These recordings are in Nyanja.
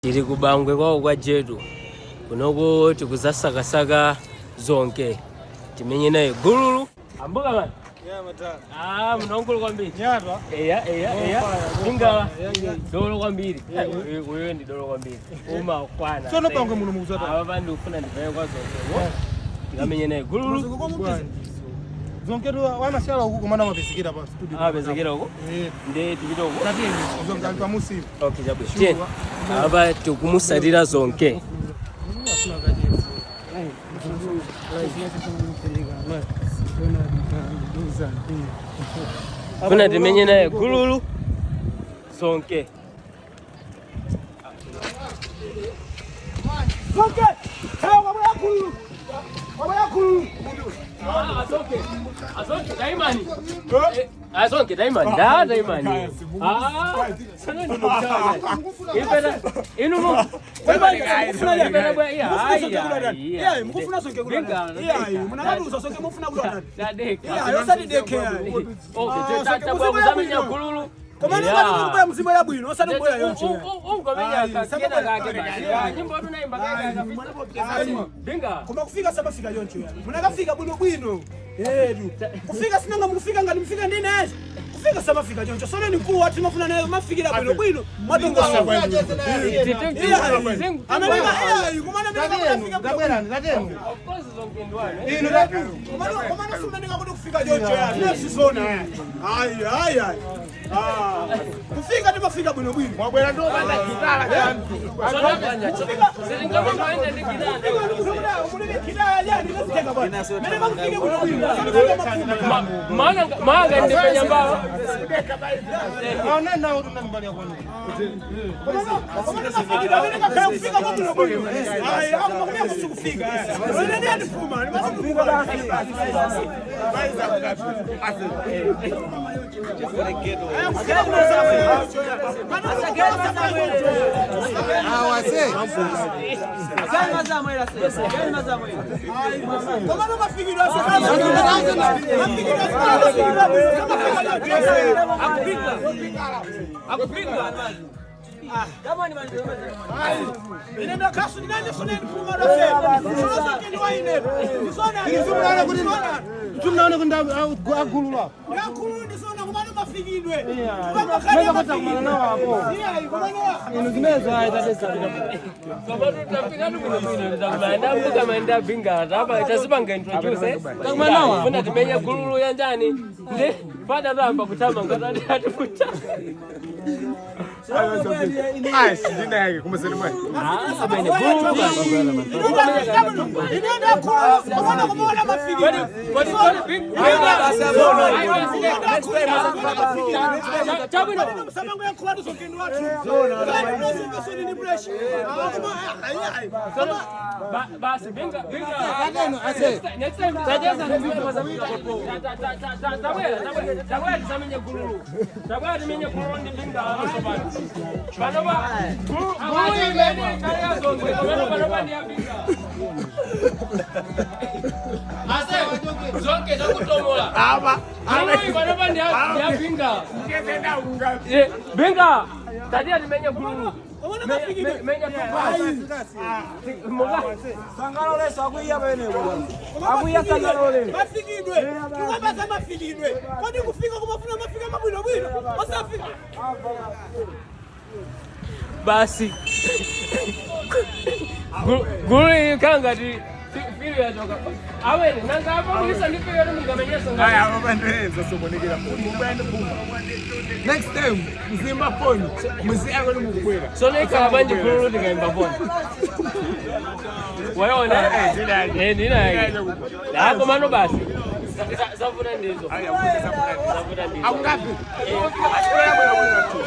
Tiri kubangwe kwa jetu kunoko tikuzasakasaka zonke timenye naye gululu ambuka bana mnongolo kwambiri nyatwa eya ingala dolo kwambiri wewe ndi dolo kwambiri uma kwana sono pangwe muno muzata aba bandi ufuna ndivaye kwa zonke tikamenye naye gululu zonke do wamashala huko mana mabesekera pa studio besekera huko nde tibito huko zonke alpa musimu okay jabwe tien aba tukumusalira zonke kuna timenye naye gululu zonke zonke Azonke daimani. Azonke daimani. Da daimani. Sana ni mtawa. Ipela inumu. Ipela bwa ya. mukufuna sonke kulanda munakaduza sonke mufuna kulanda Dadeka. yosati dekea Okay, tata kuzamenya gululu. komani ngati kubaya mzima ya bwino osati mbaya yonche Ungomenya kakena kake. Nyimbo tunaimba kake. Dinga. Koma kufika saba fika yonche munakafika bwino bwino kufika sinanga mukufika ngati mfika ndine kufika saba fika yonche sone ni mkuu wati mafuna nayo mafikira bwino bwino mwadongo saba amana kumana mimi ngabwera ngateno Of course zonke ndwane. ino latu komana sumeneka kuti kufika yonche ya nesizona ai kufika ndimafika bwino bwino mwabwera ndo banda kitala jampi Manga ndifanya mbao. Nani nao tunanibalia kwa nini? Kama kufika kwa bwino bwino. Hapo mimi kusikufika. Nani anifuma? Nimefika basi. Inaenda kasu nani soneni kuma rafe. Sasa kini waine. Tunaona kunda agulula. Agulula ndisona kumana mafikidwe. Mega kutamana nao hapo. Inuzimeza itatesa. Kama tutafika tunaenda mbuga maenda binga hapa itasipa introduce kama nao funa timenya gululu ya njani nde pada ramba kutama ngatani atufuta sijina yake kumesema mwe. Abene gululu Inaenda kwa kumona mafikidwe. Samango ya kuladu sokeni watu. Basi binga next time tajeza tabwera tamenye gululu tabwera timenye gululu ndi binga banoba gululu imene kaya zonke banoba ndi binga ase zonke zakutomola banoba ndi binga binga tadia timenye gululu menya Sangalo leso akuya bene bwana. Akuya sangalo le. Mafikidwe. Tuwabaza mafikidwe. Kwani kufika kumafuna mafika mabwino bwino. Wasafika. Basi gulu kangati fili yatoka awene nanga hapo kulisa ndipo yote mngamenyesa ngaya Haya mabandeza somonekera mungu kwenda buma. Next time mzimba phone. Muziyako ni mukubwera. soneka banje gulu ndikaimba phone wayona ndina hapo mano basi zafuta ndizo zafuta ndizo Akungapi? Ashikola bwana bwana tu.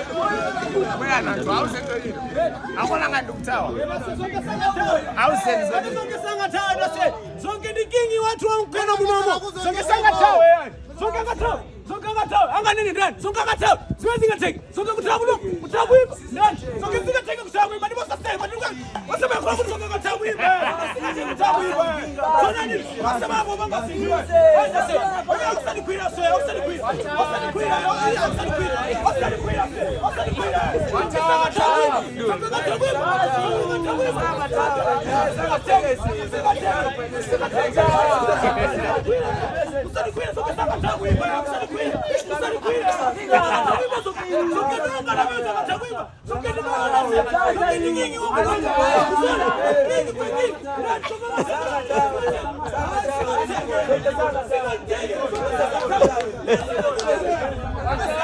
Bwana tu ausendo hilo. Akona ngandi kutawa. Ausendo zonke sanga tawa dose. Zonke ndikingi watu wa mkono munomo. Zonke sanga tawa yani. Zonke ngatawa. Zonke ngatawa. Anga nini ndani? Zonke ngatawa. Siwezi ngateka. Zonke kutawa muno. Kutawa hivi. Ndani. Zonke zingateka kutawa hivi. Bado wasasema ndugu. Wasema kwa zonke kutawa hivi. Kutawa hivi. Sona nini? Wasema hapo banga sisi. Wasema kwira sio. Wasema kwira. Wasema kwira. Wasema kwira. Wasema kwira. Wasema kwira. Let's go.